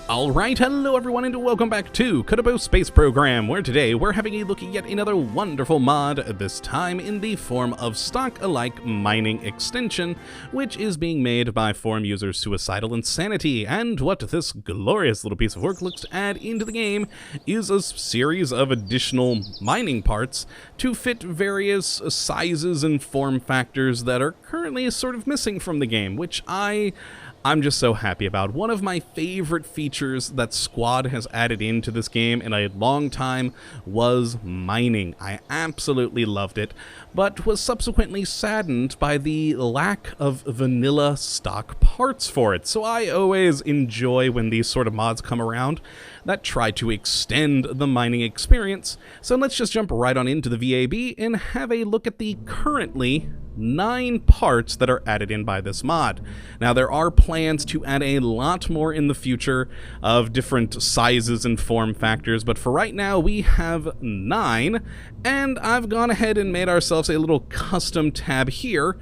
Alright, hello everyone and welcome back to Kottabos Space Program, where today we're having a look at yet another wonderful mod, this time in the form of Stockalike Mining Extension, which is being made by forum user Suicidal Insanity, and what this glorious little piece of work looks to add into the game is a series of additional mining parts to fit various sizes and form factors that are currently sort of missing from the game, which I'm just so happy about. One of my favorite features that Squad has added into this game in a long time was mining. I absolutely loved it, but was subsequently saddened by the lack of vanilla stock parts for it. So I always enjoy when these sort of mods come around that try to extend the mining experience. So let's just jump right on into the VAB and have a look at the currently 9 parts that are added in by this mod. Now there are plans to add a lot more in the future of different sizes and form factors, but for right now we have 9, and I've gone ahead and made ourselves a little custom tab here.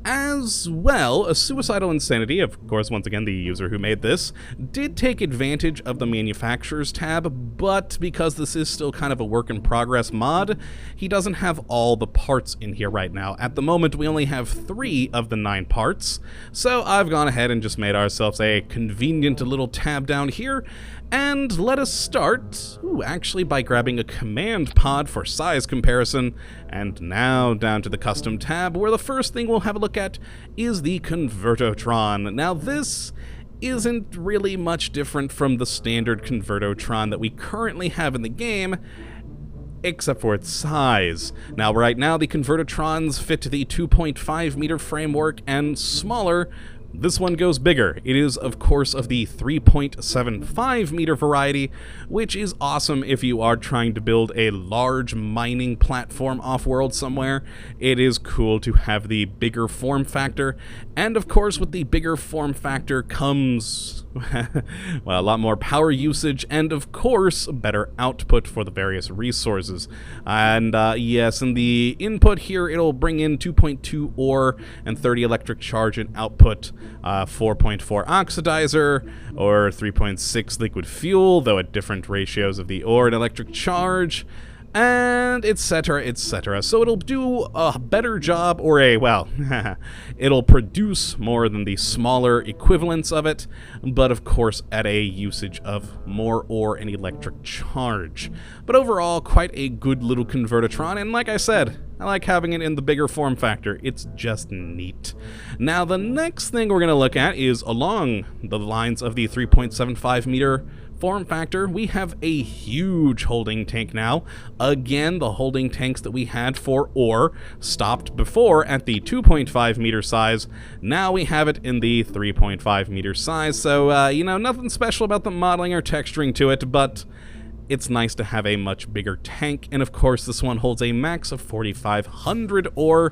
As well, a Suicidal Insanity, of course, once again, the user who made this, did take advantage of the Manufacturers tab, but because this is still kind of a work-in-progress mod, he doesn't have all the parts in here right now. At the moment, we only have 3 of the 9 parts, so I've gone ahead and just made ourselves a convenient little tab down here, and let us start, actually by grabbing a command pod for size comparison, and now down to the custom tab, where the first thing we'll have a look at is the Convertotron. Now this isn't really much different from the standard Convertotron that we currently have in the game, except for its size. Now right now the Convertotrons fit the 2.5 meter framework, and smaller, this one goes bigger. It is, of course, of the 3.75 meter variety, which is awesome if you are trying to build a large mining platform off-world somewhere. It is cool to have the bigger form factor, and of course with the bigger form factor comes well, a lot more power usage, and of course better output for the various resources. And yes, in the input here it'll bring in 2.2 ore and 30 electric charge in output, 4.4 oxidizer, or 3.6 liquid fuel, though at different ratios of the ore and electric charge, and etc, etc. So it'll do a better job, or it'll produce more than the smaller equivalents of it, but of course at a usage of more ore and electric charge. But overall, quite a good little Convertotron, and like I said, I like having it in the bigger form factor. It's just neat. Now the next thing we're going to look at is along the lines of the 3.75 meter form factor. We have a huge holding tank now. Again, the holding tanks that we had for ore stopped before at the 2.5 meter size. Now we have it in the 3.5 meter size. So, nothing special about the modeling or texturing to it, but it's nice to have a much bigger tank. And of course, this one holds a max of 4,500 ore,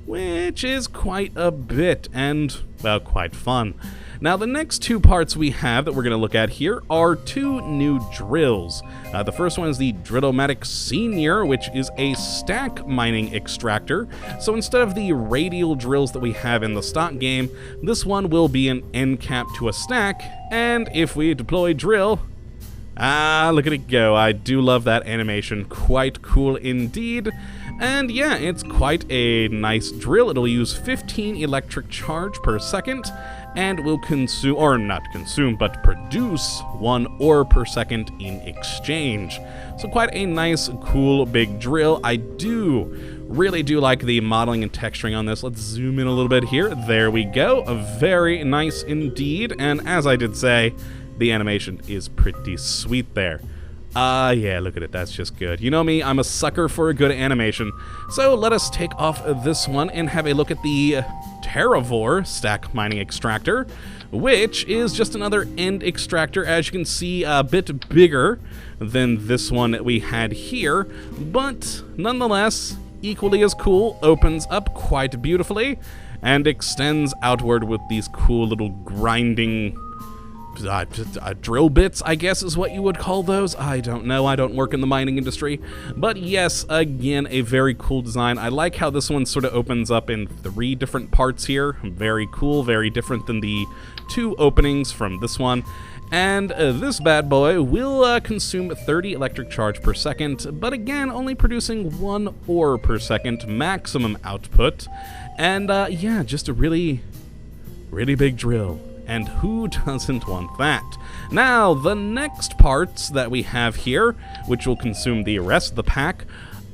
which is quite a bit and, well, quite fun. Now, the next 2 parts we have that we're going to look at here are 2 new drills. The first one is the Drillomatic Senior, which is a stack mining extractor. So instead of the radial drills that we have in the stock game, this one will be an end cap to a stack, and if we deploy drill, look at it go. I do love that animation. Quite cool indeed. And yeah, it's quite a nice drill. It'll use 15 electric charge per second, and will consume, or not consume, but produce 1 ore per second in exchange. So quite a nice, cool, big drill. I really do like the modeling and texturing on this. Let's zoom in a little bit here. There we go. Very nice indeed. And as I did say, the animation is pretty sweet there. Yeah, look at it, that's just good. You know me, I'm a sucker for a good animation. So let us take off this one and have a look at the Terravore Stack Mining Extractor, which is just another end extractor, as you can see, a bit bigger than this one that we had here, but nonetheless, equally as cool, opens up quite beautifully, and extends outward with these cool little grinding drill bits, I guess is what you would call those. I don't know, I don't work in the mining industry. But yes, again, a very cool design. I like how this one sort of opens up in 3 different parts here. Very cool, very different than the 2 openings from this one. And this bad boy will consume 30 electric charge per second, but again, only producing 1 ore per second maximum output. And yeah, just a really big drill. And who doesn't want that? Now, the next parts that we have here, which will consume the rest of the pack,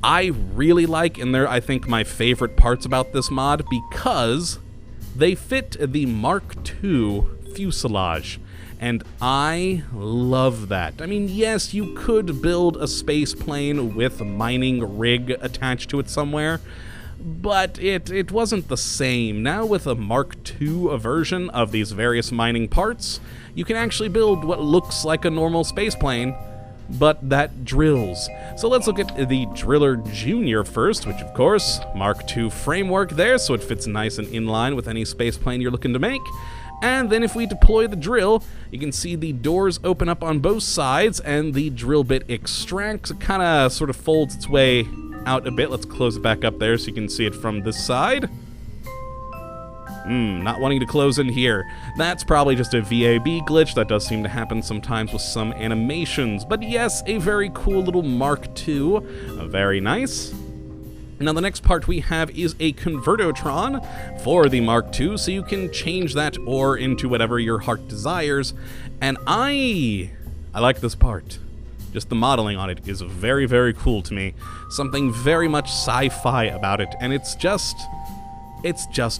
I really like, and they're, I think, my favorite parts about this mod, because they fit the Mark II fuselage. And I love that. I mean, yes, you could build a space plane with a mining rig attached to it somewhere, but it wasn't the same. Now with a Mark II version of these various mining parts, you can actually build what looks like a normal space plane, but that drills. So let's look at the Driller Junior first, which of course, Mark II framework there, so it fits nice and in line with any space plane you're looking to make. And then if we deploy the drill, you can see the doors open up on both sides and the drill bit extracts. It kind of sort of folds its way out a bit. Let's close it back up there so you can see it from this side. Not wanting to close in here. That's probably just a VAB glitch. That does seem to happen sometimes with some animations. But yes, a very cool little Mark II. Very nice. Now the next part we have is a Convertotron for the Mark II, so you can change that ore into whatever your heart desires. And I like this part. Just the modeling on it is very cool to me. Something very much sci-fi about it, and it's just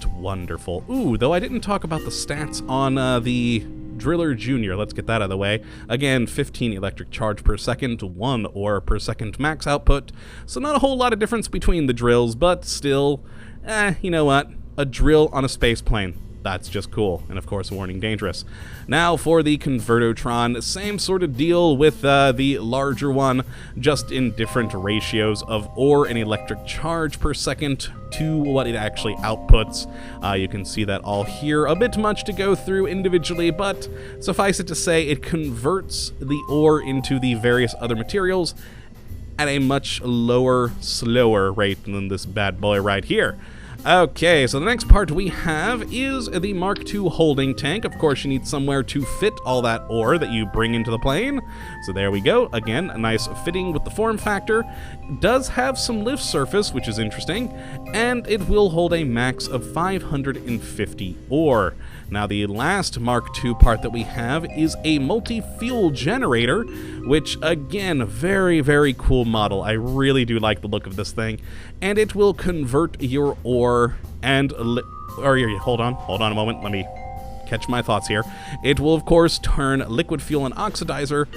wonderful. Ooh, though I didn't talk about the stats on the Driller Junior. Let's get that out of the way. Again, 15 electric charge per second, 1 ore per second max output. So not a whole lot of difference between the drills, but still, you know what? A drill on a space plane. That's just cool, and of course, warning dangerous. Now for the Convertotron, same sort of deal with the larger one, just in different ratios of ore and electric charge per second to what it actually outputs. You can see that all here. A bit much to go through individually, but suffice it to say, it converts the ore into the various other materials at a much lower, slower rate than this bad boy right here. Okay, so the next part we have is the Mark II holding tank. Of course, you need somewhere to fit all that ore that you bring into the plane. So there we go. Again, a nice fitting with the form factor. It does have some lift surface, which is interesting, and it will hold a max of 550 ore. Now, the last Mark II part that we have is a multi-fuel generator, which, again, very cool model. I really do like the look of this thing. And it will convert your ore and... hold on a moment. Let me catch my thoughts here. It will, of course, turn liquid fuel and oxidizer,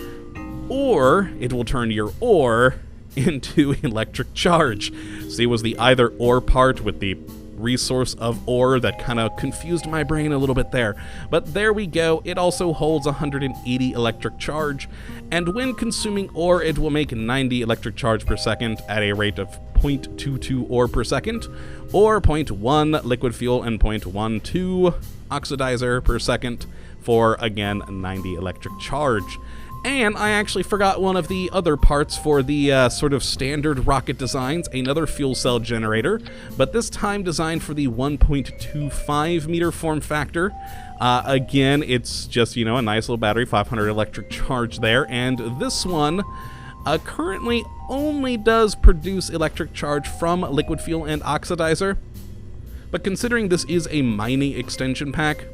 or it will turn your ore into electric charge. See, it was the either or part with the resource of ore that kind of confused my brain a little bit there. But there we go. It also holds 180 electric charge, and when consuming ore, it will make 90 electric charge per second at a rate of 0.22 ore per second, or 0.1 liquid fuel and 0.12 oxidizer per second for, again, 90 electric charge. And I actually forgot one of the other parts for the sort of standard rocket designs, another fuel cell generator, but this time designed for the 1.25 meter form factor. Again, it's just, you know, a nice little battery, 500 electric charge there, and this one currently only does produce electric charge from liquid fuel and oxidizer, but considering this is a mining extension pack,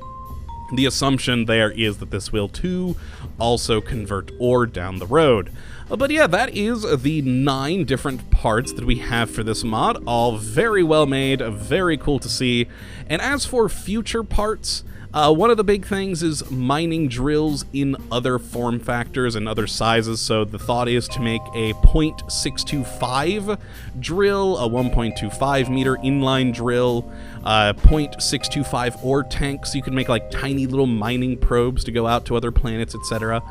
the assumption there is that this will, too, also convert ore down the road. But yeah, that is the 9 different parts that we have for this mod, all very well made, very cool to see. And as for future parts, one of the big things is mining drills in other form factors and other sizes, so the thought is to make a 0.625 drill, a 1.25 meter inline drill, 0.625 ore tank, so you can make like tiny little mining probes to go out to other planets, etc.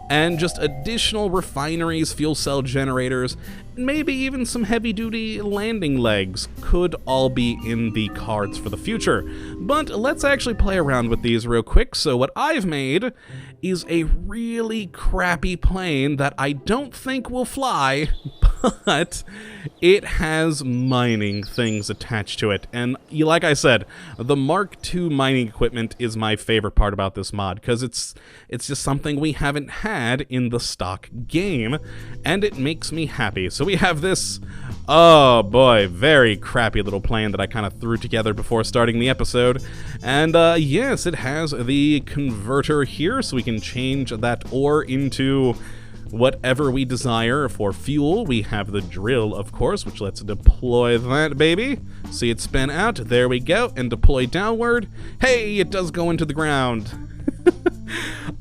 And just additional refineries, fuel cell generators, maybe even some heavy-duty landing legs could all be in the cards for the future. But let's actually play around with these real quick. So what I've made is a really crappy plane that I don't think will fly, but it has mining things attached to it. And like I said, the Mark II mining equipment is my favorite part about this mod, because it's just something we haven't had in the stock game, and it makes me happy. So we have this, oh boy, very crappy little plane that I kind of threw together before starting the episode. And yes, it has the converter here, so we can change that ore into whatever we desire. For fuel, we have the drill, of course, which lets deploy that baby. See it spin out, there we go, and deploy downward. Hey, it does go into the ground.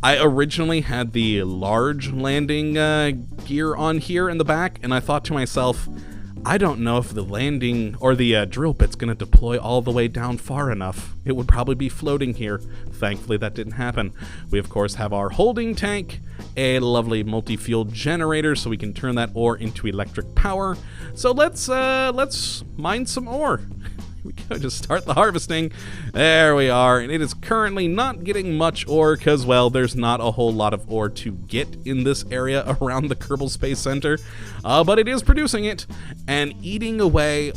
I originally had the large landing gear on here in the back, and I thought to myself, I don't know if the landing or the drill bit's gonna deploy all the way down far enough. It would probably be floating here. Thankfully, that didn't happen. We, of course, have our holding tank, a lovely multi-fuel generator so we can turn that ore into electric power. So let's mine some ore. We go, just start the harvesting. There we are, and it is currently not getting much ore because, well, there's not a whole lot of ore to get in this area around the Kerbal Space Center, but it is producing it and eating away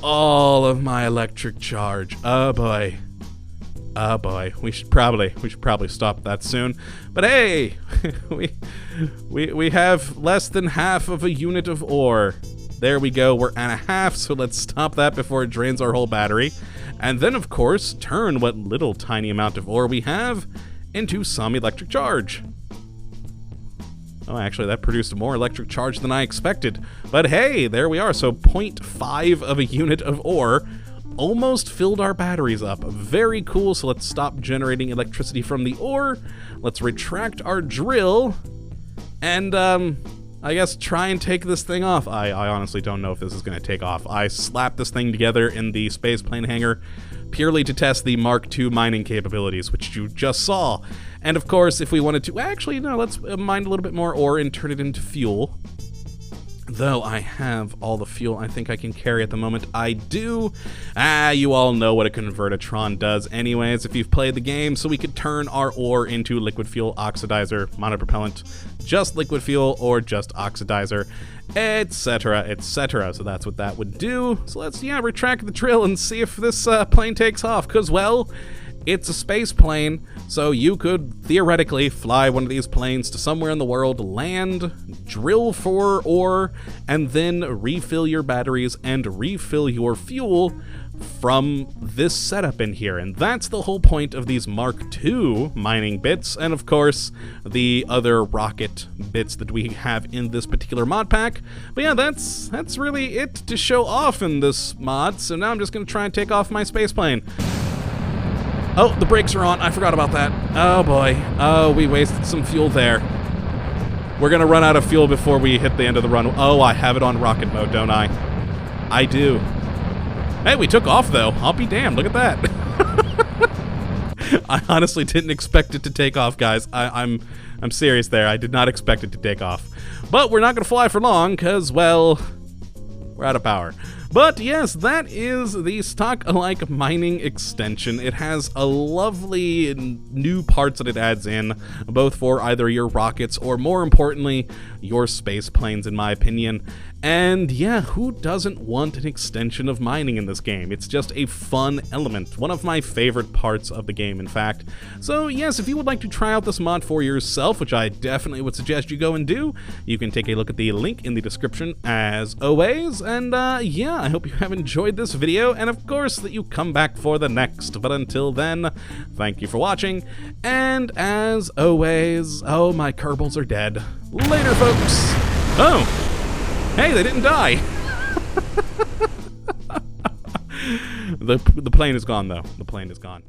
all of my electric charge. Oh boy. Oh boy, we should probably stop that soon. But hey, we have less than half of a unit of ore. There we go, we're at a half, so let's stop that before it drains our whole battery. And then, of course, turn what little tiny amount of ore we have into some electric charge. Oh, actually, that produced more electric charge than I expected. But hey, there we are, so 0.5 of a unit of ore almost filled our batteries up. Very cool, so let's stop generating electricity from the ore. Let's retract our drill, and I guess try and take this thing off. I honestly don't know if this is going to take off. I slapped this thing together in the space plane hangar purely to test the Mark II mining capabilities, which you just saw. And of course, if we wanted to, actually, no, let's mine a little bit more ore and turn it into fuel. Though I have all the fuel I think I can carry at the moment. I do. You all know what a converter Tron does anyways if you've played the game, so we could turn our ore into liquid fuel, oxidizer, monopropellant, just liquid fuel, or just oxidizer, etc., etc. So that's what that would do. So let's, retract the drill and see if this plane takes off, because, well, it's a space plane, so you could theoretically fly one of these planes to somewhere in the world, land, drill for ore, and then refill your batteries and refill your fuel from this setup in here. And that's the whole point of these Mark II mining bits, and of course the other rocket bits that we have in this particular mod pack. But yeah, that's really it to show off in this mod. So now I'm just gonna try and take off my space plane. Oh, the brakes are on. I forgot about that. Oh boy. Oh, we wasted some fuel there. We're gonna run out of fuel before we hit the end of the run. Oh, I have it on rocket mode, don't I? I do. Hey, we took off though. I'll be damned. Look at that. I honestly didn't expect it to take off, guys. I'm serious there. I did not expect it to take off. But we're not gonna fly for long, because, well, we're out of power. But yes, that is the Stockalike Mining Extension. It has a lovely new parts that it adds in, both for either your rockets or, more importantly, your space planes, in my opinion. And yeah, who doesn't want an extension of mining in this game? It's just a fun element, one of my favorite parts of the game, in fact. So yes, if you would like to try out this mod for yourself, which I definitely would suggest you go and do, you can take a look at the link in the description as always. And yeah, I hope you have enjoyed this video, and of course that you come back for the next. But until then, thank you for watching, and as always, oh, my Kerbals are dead. Later, folks. Oh. Hey, they didn't die. The plane is gone, though. The plane is gone.